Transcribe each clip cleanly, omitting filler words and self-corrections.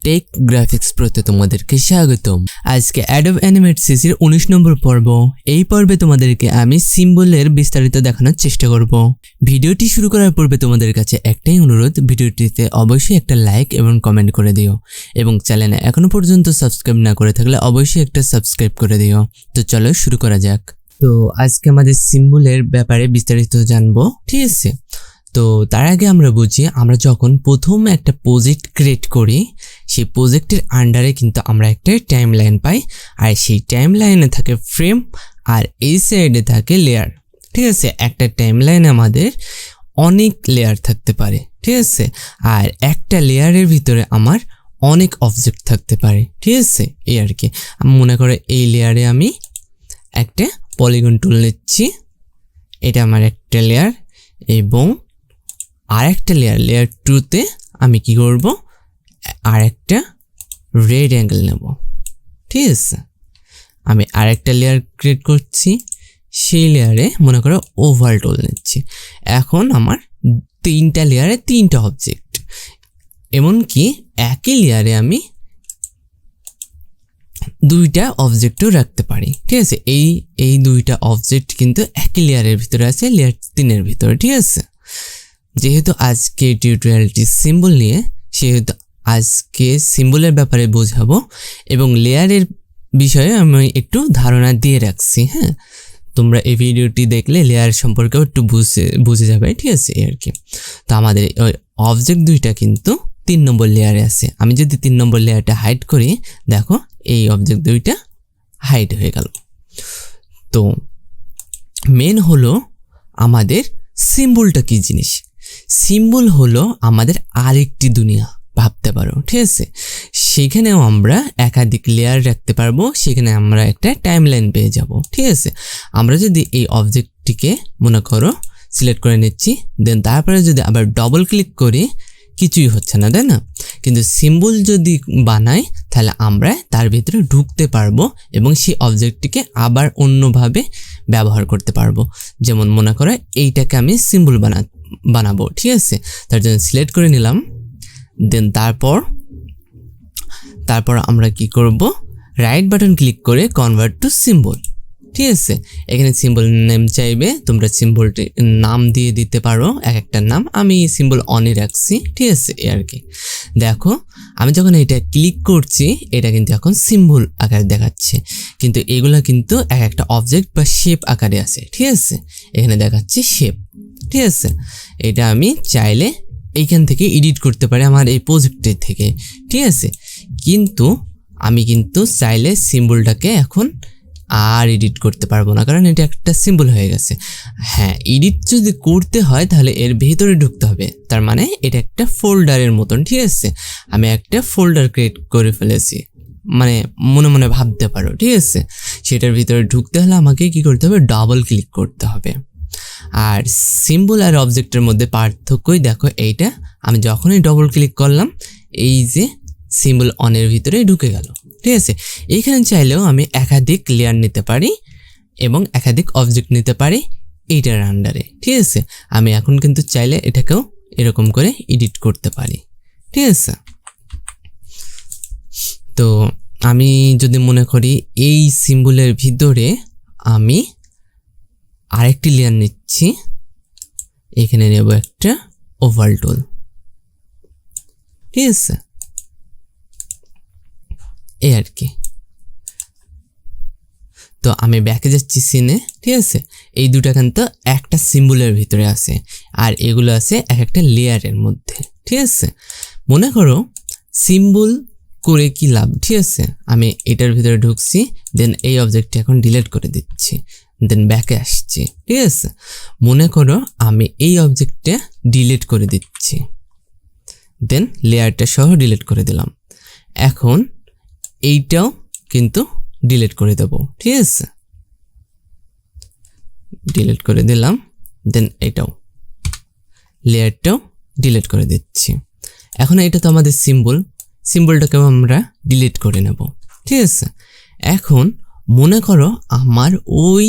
Take graphics প্রতে তোমাদেরকে স্বাগতম। আজকে Adobe Animate সিরিজের 19 নম্বর পর্ব। এই পর্বে তোমাদেরকে আমি সিম্বলের বিস্তারিত দেখানোর চেষ্টা করব। ভিডিওটি শুরু করার পূর্বে তোমাদের কাছে একটাই অনুরোধ, ভিডিওটিতে অবশ্যই একটা লাইক এবং কমেন্ট করে দিও এবং চ্যানেলে এখনো পর্যন্ত সাবস্ক্রাইব না করে থাকলে অবশ্যই একটা সাবস্ক্রাইব করে দিও। তো চলো শুরু করা যাক। তো আজকে আমাদের সিম্বলের ব্যাপারে বিস্তারিত জানবো, ঠিক আছে? তো তার আগে আমরা বুঝি, আমরা যখন প্রথম একটা প্রজেক্ট ক্রিয়েট করি, সেই প্রজেক্টের আন্ডারে কিন্তু আমরা একটা টাইম লাইন পাই, আর সেই টাইম লাইনে থাকে ফ্রেম আর এই সাইডে থাকে লেয়ার, ঠিক আছে? একটা টাইম লাইনে আমাদের অনেক লেয়ার থাকতে পারে, ঠিক আছে? আর একটা লেয়ারের ভিতরে আমার অনেক অবজেক্ট থাকতে পারে, ঠিক আছে? এই আর কি। আমি মনে করে এই লেয়ারে আমি একটা পলিগন টুল নিচ্ছি, এটা আমার একটা লেয়ার, এবং আরেকটা লেয়ার 2তে আমি কি করব, আরেকটা রেড অ্যাঙ্গেল নেব, ঠিক আছে? আমি আরেকটা লেয়ার ক্রিয়েট করছি, সেই লেয়ারে মনে করো ওভাল টুল নিচ্ছি। এখন আমার 3টা লেয়ারে 3টা অবজেক্ট, এমনকি একই লেয়ারে আমি 2টা অবজেক্টও রাখতে পারি, ঠিক আছে? এই 2টা অবজেক্ট কিন্তু একই লেয়ারের ভিতরে আছে, লেয়ার 3-এর ভিতরে, ঠিক আছে? যেহেতু আজকে টিউটোরিয়ালটি সিম্বল নিয়ে, সেহেতু আজকে সিম্বলের ব্যাপারে বোঝাবো এবং লেয়ারের বিষয়ে আমি একটু ধারণা দিয়ে রাখছি। হ্যাঁ, তোমরা এই ভিডিওটি দেখলে লেয়ার সম্পর্কেও একটু বুঝে যাবে, ঠিক আছে? আর কি। তো আমাদের ওই অবজেক্ট 2টা কিন্তু 3 নম্বর লেয়ারে আছে। আমি যদি 3 নম্বর লেয়ারটা হাইড করি, দেখো এই অবজেক্ট 2টা হাইড হয়ে গেল। তো মেন হলো আমাদের সিম্বলটা কি জিনিস। সিম্বল হলো আমাদের আরেকটি দুনিয়া, ভাবতে পারো, ঠিক আছে? সেখানেও আমরা একাধিক লেয়ার রাখতে পারবো, সেখানে আমরা একটা টাইমলাইন পেয়ে যাব, ঠিক আছে? আমরা যদি এই অবজেক্টটিকে মনে করো সিলেক্ট করে নিচ্ছি, দেন তারপরে যদি আবার ডবল ক্লিক করি, কিছুই হচ্ছে না, তাই না? কিন্তু সিম্বল যদি বানাই, তাহলে আমরা তার ভিতরে ঢুকতে পারবো এবং সেই অবজেক্টটিকে আবার অন্যভাবে ব্যবহার করতে পারবো। যেমন মনে করো এইটাকে আমি সিম্বল বানাবো, ঠিক আছে? তার জন্য সিলেক্ট করে নিলাম, দেন তারপর আমরা কি করব, রাইট বাটন ক্লিক করে কনভার্ট টু সিম্বল, ঠিক আছে? এখানে সিম্বল নেম চাইবে, তোমরা সিম্বলটি নাম দিয়ে দিতে পারো, একটা নাম। আমি সিম্বল অনই রাখছি, ঠিক আছে? এই আর কি। দেখো আমি যখন এটা ক্লিক করছি, এটা কিন্তু এখন সিম্বল আকারে দেখাচ্ছে, কিন্তু এগুলা কিন্তু একটা অবজেক্ট বা শেপ আকারে আছে, ঠিক আছে? এখানে দেখাচ্ছে শেপ, ঠিক আছে? এটা আমি চাইলে এইখান থেকে এডিট করতে পারি আমার এই প্রজেক্টের থেকে, ঠিক আছে? কিন্তু আমি কিন্তু চাইলে সিম্বলটাকে এখন আর এডিট করতে পারবো না, কারণ এটা একটা সিম্বল হয়ে গেছে। হ্যাঁ, এডিট যদি করতে হয় তাহলে এর ভেতরে ঢুকতে হবে, তার মানে এটা একটা ফোল্ডারের মতন, ঠিক আছে? আমি একটা ফোল্ডার ক্রিয়েট করে ফেলেছি, মানে মনে মনে ভাবতে পারো, ঠিক আছে? সেটার ভিতরে ঢুকতে হলে আমাকে কি করতে হবে, ডাবল ক্লিক করতে হবে। আর সিম্বল আর অবজেক্টের মধ্যে পার্থক্যই দেখো এইটা, আমি যখনই ডবল ক্লিক করলাম, এই যে সিম্বল অনের ভিতরে ঢুকে গেল, ঠিক আছে? এইখানে চাইলেও আমি একাধিক লেয়ার নিতে পারি এবং একাধিক অবজেক্ট নিতে পারি এইটার আন্ডারে, ঠিক আছে? আমি এখন কিন্তু চাইলে এটাকেও এরকম করে এডিট করতে পারি, ঠিক আছে? তো আমি যদি মনে করি এই সিম্বলের ভিতরে আমি আরেকটি লেয়ার নিচ্ছি, এখানে নেব একটা ওভাল টুল, ঠিক আছে? এই আর কি। তো আমি ব্যাকে যাচ্ছি সিনে, ঠিক আছে? এই দুটা কিন্তু একটা সিম্বলের ভিতরে আছে, আর এগুলো আছে একটা লেয়ারের মধ্যে, ঠিক আছে? মনে করো সিম্বল করে কি লাভ, ঠিক আছে? আমি এটার ভিতরে ঢুকছি, দেন এই অবজেক্টটি এখন ডিলিট করে দিচ্ছি, দেন ব্যাকে আসছি, ঠিক আছে? মনে করো আমি এই অবজেক্টটা ডিলিট করে দিচ্ছি, দেন লেয়ারটা সহ ডিলিট করে দিলাম। এখন এইটাও কিন্তু ডিলিট করে দেব, ঠিক আছে? ডিলিট করে দিলাম, দেন এটাও লেয়ারটাও ডিলিট করে দিচ্ছি। এখন এটা তো আমাদের সিম্বলটাকেও আমরা ডিলিট করে নেব, ঠিক আছে? এখন মনে করো আমার ওই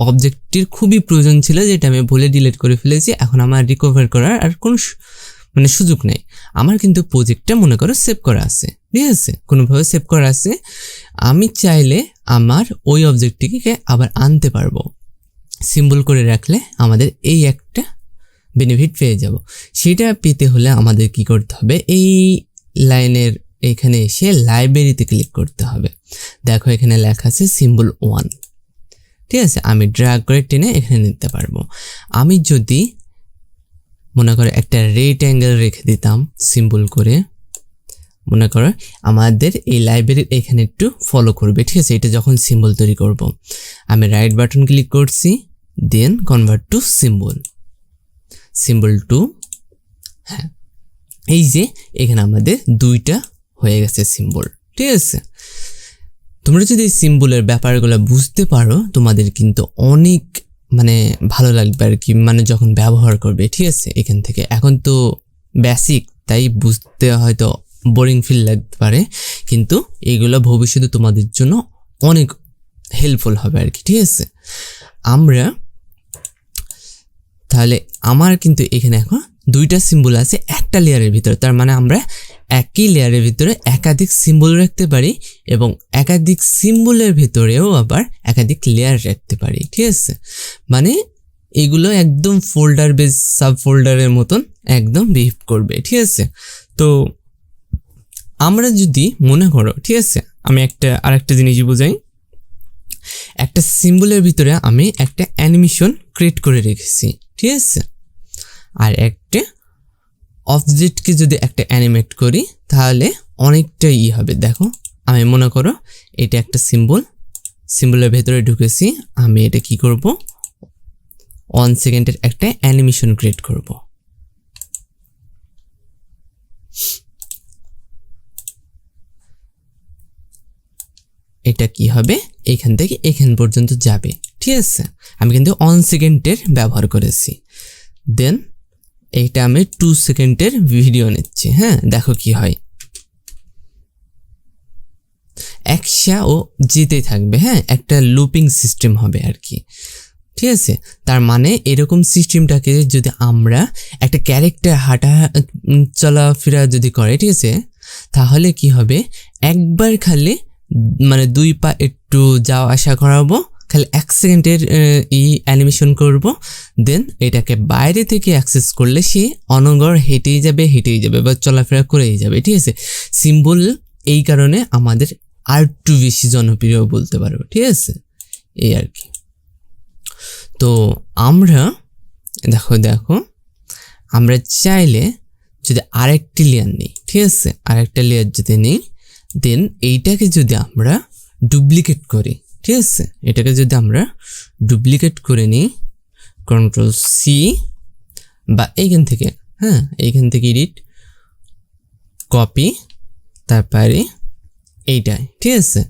অবজেক্টটির খুবই প্রয়োজন ছিল, যেটা আমি ভুলে ডিলিট করে ফেলেছি। এখন আমার রিকভার করার আর কোনো মানে সুযোগ নেই। আমার কিন্তু প্রজেক্টটা মনে করো সেভ করা আছে, ঠিক আছে, কোনোভাবে সেভ করা আছে। আমি চাইলে আমার ওই অবজেক্টটিকে আবার আনতে পারবো। সিম্বল করে রাখলে আমাদের এই একটা বেনিফিট পেয়ে যাব। সেটা পেতে হলে আমাদের কি করতে হবে, এই লাইনের এখানে এসে লাইব্রেরিতে ক্লিক করতে হবে। দেখো এখানে লেখা আছে সিম্বল 1, ঠিক আছে। আমি ড্র্যাগ করে টেনে এখানে নিতে পারবো। আমি যদি মনে করো একটা রেট অ্যাঙ্গেল রেখে দিতাম সিম্বল করে, মনে করো আমাদের এই লাইব্রেরির এখানে একটু ফলো করবে, ঠিক আছে। এটা যখন সিম্বল তৈরি করব, আমি রাইট বাটন ক্লিক করছি, then convert to symbol, symbol to, হ্যাঁ এই যে এখানে আমাদের দুইটা হয়ে গেছে সিম্বল, ঠিক আছে। তোমরা যদি সিম্বলের ব্যাপারগুলো বুঝতে পারো তোমাদের কিন্তু অনেক মানে ভালো লাগবে আর কি, মানে যখন ব্যবহার করবে, ঠিক আছে। এখান থেকে এখন তো বেসিক, তাই বুঝতে হয়তো বোরিং ফিল লাগতে পারে, কিন্তু এগুলো ভবিষ্যতে তোমাদের জন্য অনেক হেল্পফুল হবে আর কি, ঠিক আছে। আমরা তাহলে আমার কিন্তু এখানে এখন দুইটা সিম্বল আছে একটা লেয়ারের ভিতরে, তার মানে আমরা একই লেয়ারের ভিতরে একাধিক সিম্বল রাখতে পারি এবং একাধিক সিম্বলের ভিতরেও আবার একাধিক লেয়ার রাখতে পারি, ঠিক আছে। মানে এগুলো একদম ফোল্ডার বেস সাব ফোল্ডারের মতন একদম বিহেভ করবে, ঠিক আছে। তো আমরা যদি মনে করো, ঠিক আছে, আমি আরেকটা জিনিস বোঝাই। একটা সিম্বলের ভিতরে আমি একটা অ্যানিমেশন ক্রিয়েট করে রেখেছি, ঠিক আছে। আর একটা অবজেক্টকে যদি একটা অ্যানিমেট করি তাহলে অনেকটা হবে। দেখো আমি মনে করো এটা একটা সিম্বলের ভেতরে ঢুকেছি, আমি এটা কি করব, 1 সেকেন্ডের একটা অ্যানিমেশন ক্রিয়েট করব। এটা কি হবে, এখান থেকে এখান পর্যন্ত যাবে, ঠিক আছে। আমি কিন্তু 1 সেকেন্ডের ব্যবহার করেছি। দেন এইটা আমি 2 সেকেন্ডের ভিডিও নিচ্ছি, হ্যাঁ দেখো কি হয়, ও যেতে থাকবে, হ্যাঁ একটা লুপিং সিস্টেম হবে আর কি, ঠিক আছে। তার মানে এরকম সিস্টেমটাকে যদি আমরা একটা ক্যারেক্টার চলাফেরা যদি করে, ঠিক আছে, তাহলে কি হবে, একবার খালি মানে 2 পা একটু যাওয়া আসা করাবো, খালি 1 সেকেন্ডের অ্যানিমেশন করব, দেন এটাকে বাইরে থেকে অ্যাক্সেস করলে সে অনগর হেঁটেই যাবে বা চলাফেরা করেই যাবে, ঠিক আছে। সিম্বল এই কারণে আমাদের আর একটু বেশি জনপ্রিয় বলতে পারবো, ঠিক আছে, এই আর কি। তো আমরা দেখো আমরা চাইলে যদি আরেকটি লেয়ার নিই, ঠিক আছে, আরেকটা লেয়ার যদি নিই, দেন এইটাকে যদি আমরা ডুপ্লিকেট করি, ঠিক আছে, এটাকে যদি আমরা ডুপ্লিকেট করে নিই, কন্ট্রোল সি বা এইখান থেকে, হ্যাঁ এইখান থেকে এডিট কপি, তারপরে এইটাই, ঠিক আছে।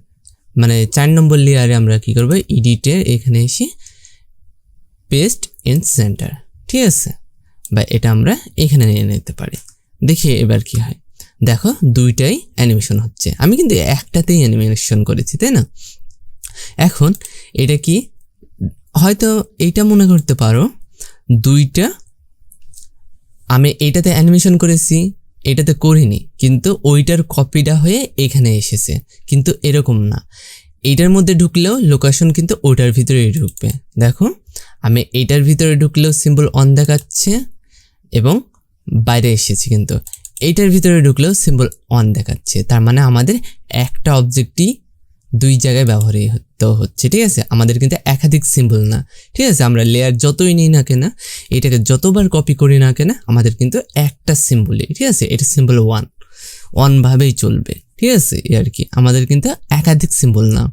মানে 4 নম্বর লেয়ারে আমরা কি করব, এডিটের এখানে এসে পেস্ট ইন সেন্টার, ঠিক আছে, বা এটা আমরা এখানে নিয়ে নিতে পারি। দেখি এবার কি হয়, দেখো দুইটাই অ্যানিমেশন হচ্ছে, আমি কিন্তু একটাতেই অ্যানিমেশন করেছি, তাই না। এখন এটা কি, হয়তো এইটা মনে করতে পারো দুইটা আমি এইটাতে অ্যানিমেশন করেছি, এটাতে করিনি, কিন্তু ওইটার কপিটা হয়ে এখানে এসেছে, কিন্তু এরকম না। এইটার মধ্যে ঢুকলেও লোকেশন কিন্তু ওইটার ভিতরেই ঢুকবে। দেখো আমি এইটার ভিতরে ঢুকলেও সিম্বল অন দেখাচ্ছে এবং বাইরে এসেছি, কিন্তু এইটার ভিতরে ঢুকলেও সিম্বল অন দেখাচ্ছে। তার মানে আমাদের একটা অবজেক্টই 2 জায়গায় ব্যবহৃত হচ্ছে, ঠিক আছে। আমাদের কিন্তু একাধিক সিম্বল না, ঠিক আছে। আমরা লেয়ার যতই নিই না কেন, এটাকে যতবার কপি করি না কেন, আমাদের কিন্তু একটা সিম্বলই, ঠিক আছে। এটা সিম্বল 1 ভাবেই চলবে, ঠিক আছে, এই আর কি। আমাদের কিন্তু একাধিক সিম্বল না,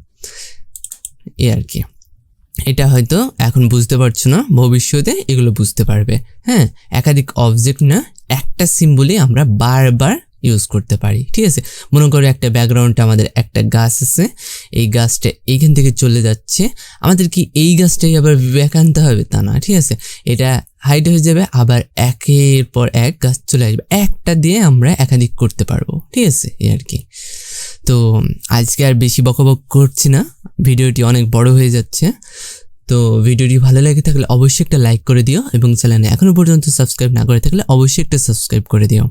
এই আর কি। এটা হয়তো এখন বুঝতে পারছো না, ভবিষ্যতে এগুলো বুঝতে পারবে, হ্যাঁ। একাধিক অবজেক্ট না, একটা সিম্বলই আমরা বারবার ইউজ করতে পারি, ঠিক আছে। মনে করো একটা ব্যাকগ্রাউন্ডে আমাদের একটা গাছ আছে, এই গাছটা এইখান থেকে চলে যাচ্ছে, আমাদের কি এই গাছটাই আবার ব্যাক আনতে হবে তা না, ঠিক আছে। এটা হাইড হয়ে যাবে, আবার একের পর এক গাছ চলে আসবে, একটা দিয়ে আমরা একাধিক করতে পারবো, ঠিক আছে, এই আর কি। তো আজকে আর বেশি বকবক করছি না, ভিডিওটি অনেক বড় হয়ে যাচ্ছে। তো ভিডিওটি ভালো লেগে থাকলে অবশ্যই একটা লাইক করে দিও এবং চ্যানেলে এখনো পর্যন্ত সাবস্ক্রাইব না করে থাকলে অবশ্যই একটা সাবস্ক্রাইব করে দিও।